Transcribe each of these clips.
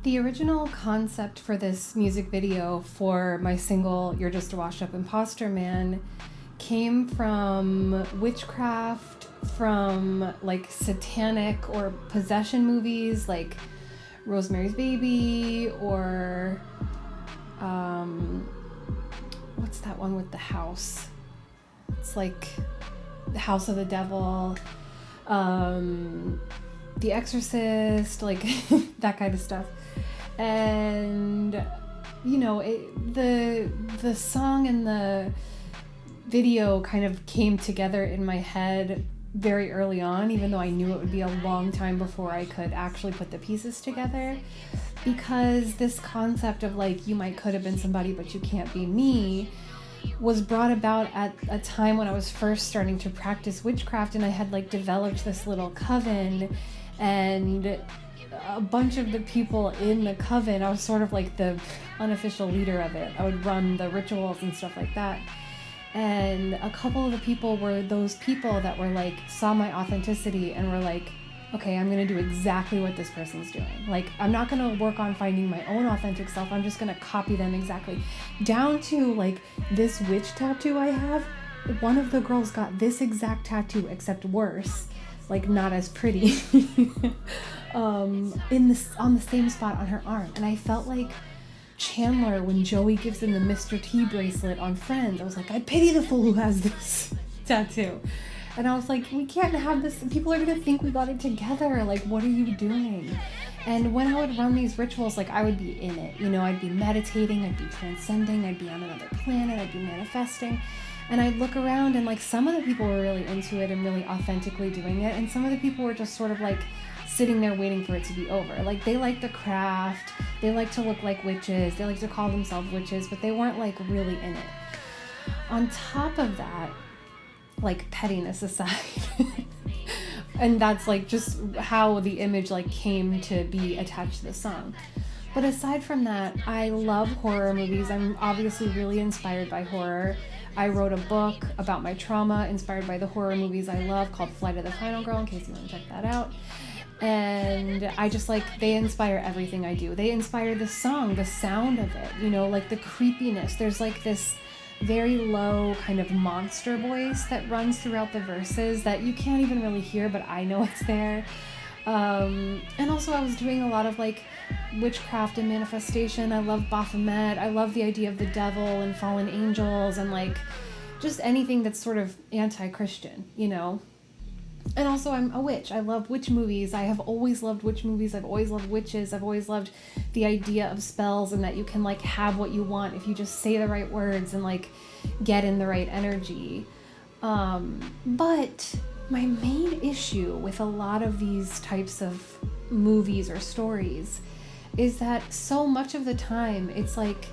The original concept for this music video for my single You're Just a Washed Up Imposter Man came from Witchcraft, from like satanic or possession movies like Rosemary's Baby, or what's that one with the house? It's like the House of the Devil, The Exorcist, like that kind of stuff. And you know, the song and the video kind of came together in my head very early on, even though I knew it would be a long time before I could actually put the pieces together, because this concept of like, you could have been somebody but you can't be me, was brought about at a time when I was first starting to practice witchcraft, and I had like developed this little coven, and a bunch of the people in the coven, I was sort of like the unofficial leader of it. I would run the rituals and stuff like that. And a couple of the people were those people that were like, saw my authenticity and were like, okay, I'm going to do exactly what this person's doing. Like, I'm not going to work on finding my own authentic self. I'm just going to copy them exactly. Down to like this witch tattoo I have. One of the girls got this exact tattoo, except worse. Like, not as pretty. On the same spot on her arm. And I felt like Chandler when Joey gives him the Mr. T bracelet on Friends. I was like, I pity the fool who has this tattoo. And I was like, we can't have this. People are going to think we got it together. Like, what are you doing? And when I would run these rituals, like, I would be in it. You know, I'd be meditating, I'd be transcending, I'd be on another planet, I'd be manifesting. And I'd look around and, like, some of the people were really into it and really authentically doing it. And some of the people were just sort of, like, sitting there waiting for it to be over. Like, they like the craft, they like to look like witches, they like to call themselves witches, but they weren't, like, really in it. On top of that, like, pettiness aside, and that's, like, just how the image, like, came to be attached to the song. But aside from that, I love horror movies. I'm obviously really inspired by horror. I wrote a book about my trauma inspired by the horror movies I love called Flight of the Final Girl, in case you want to check that out. And I just, like, they inspire everything I do. They inspire the song, the sound of it, you know, like the creepiness. There's like this very low kind of monster voice that runs throughout the verses that you can't even really hear, but I know it's there. And also I was doing a lot of like witchcraft and manifestation. I love Baphomet. I love the idea of the devil and fallen angels and like just anything that's sort of anti-Christian, you know. And also I'm a witch. I love witch movies. I have always loved witch movies. I've always loved witches. I've always loved the idea of spells and that you can like have what you want if you just say the right words and like get in the right energy. But my main issue with a lot of these types of movies or stories is that so much of the time it's like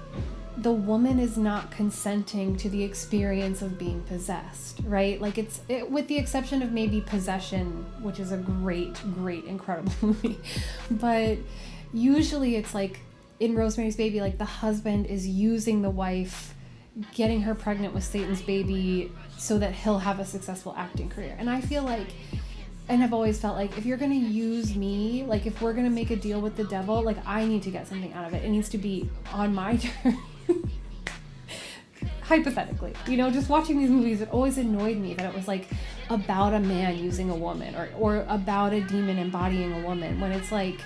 the woman is not consenting to the experience of being possessed, right? Like with the exception of maybe Possession, which is a great, incredible movie. But usually it's like in Rosemary's Baby, like the husband is using the wife, getting her pregnant with Satan's baby so that he'll have a successful acting career. And I feel like, and I've always felt like, if you're going to use me, like if we're going to make a deal with the devil, like I need to get something out of it. It needs to be on my terms. Hypothetically, you know, just watching these movies, it always annoyed me that it was like about a man using a woman or about a demon embodying a woman, when it's like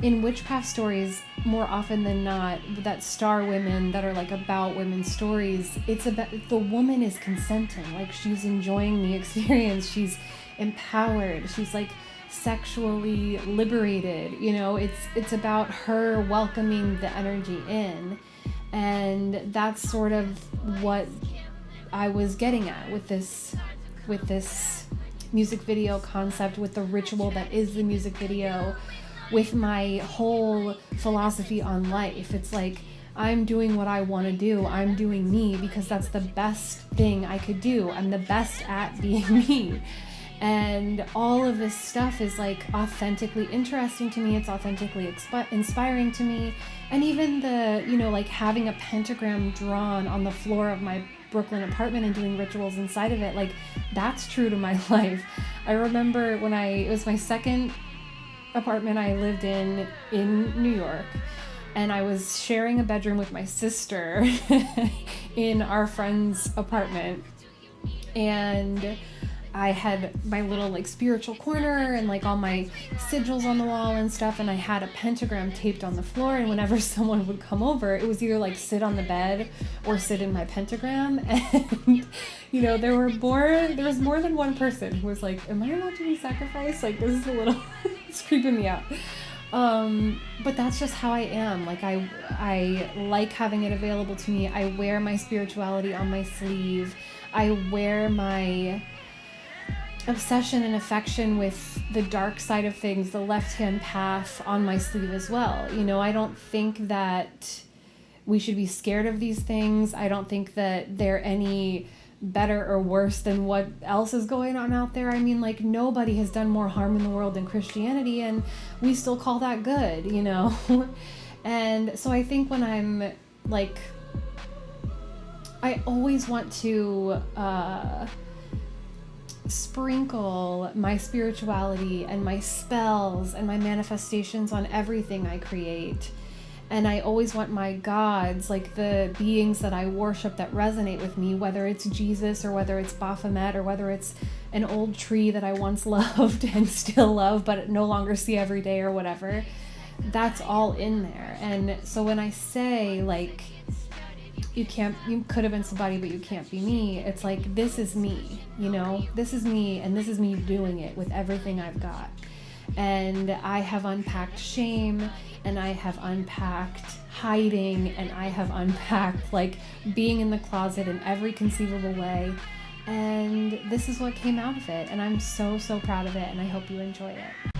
in witchcraft stories, more often than not, that star women that are like about women's stories, it's about the woman is consenting, like she's enjoying the experience, she's empowered, she's like sexually liberated, you know, it's about her welcoming the energy in. And that's sort of what I was getting at with this music video concept, with the ritual that is the music video, with my whole philosophy on life. It's like, I'm doing what I want to do. I'm doing me because that's the best thing I could do. I'm the best at being me. And all of this stuff is like authentically interesting to me. It's authentically inspiring to me. And even the, you know, like having a pentagram drawn on the floor of my Brooklyn apartment and doing rituals inside of it, like that's true to my life. I remember when it was my second apartment I lived in New York, and I was sharing a bedroom with my sister in our friend's apartment, and I had my little like spiritual corner and like all my sigils on the wall and stuff, and I had a pentagram taped on the floor, and whenever someone would come over, it was either like sit on the bed or sit in my pentagram. And you know, there was more than one person who was like, am I allowed to be sacrificed? Like, this is a little it's creeping me out. But that's just how I am. Like I like having it available to me. I wear my spirituality on my sleeve. I wear my obsession and affection with the dark side of things, the left-hand path, on my sleeve as well. You know, I don't think that we should be scared of these things. I don't think that they're any better or worse than what else is going on out there. I mean, like, nobody has done more harm in the world than Christianity, and we still call that good, you know? And so I think when I'm like, I always want to sprinkle my spirituality and my spells and my manifestations on everything I create. And I always want my gods, like the beings that I worship that resonate with me, whether it's Jesus or whether it's Baphomet or whether it's an old tree that I once loved and still love but no longer see every day or whatever, that's all in there. And so when I say like, you could have been somebody, but you can't be me, it's like, this is me, you know, this is me, and this is me doing it with everything I've got. And I have unpacked shame, and I have unpacked hiding, and I have unpacked like being in the closet in every conceivable way. And this is what came out of it, and I'm so, so proud of it, and I hope you enjoy it.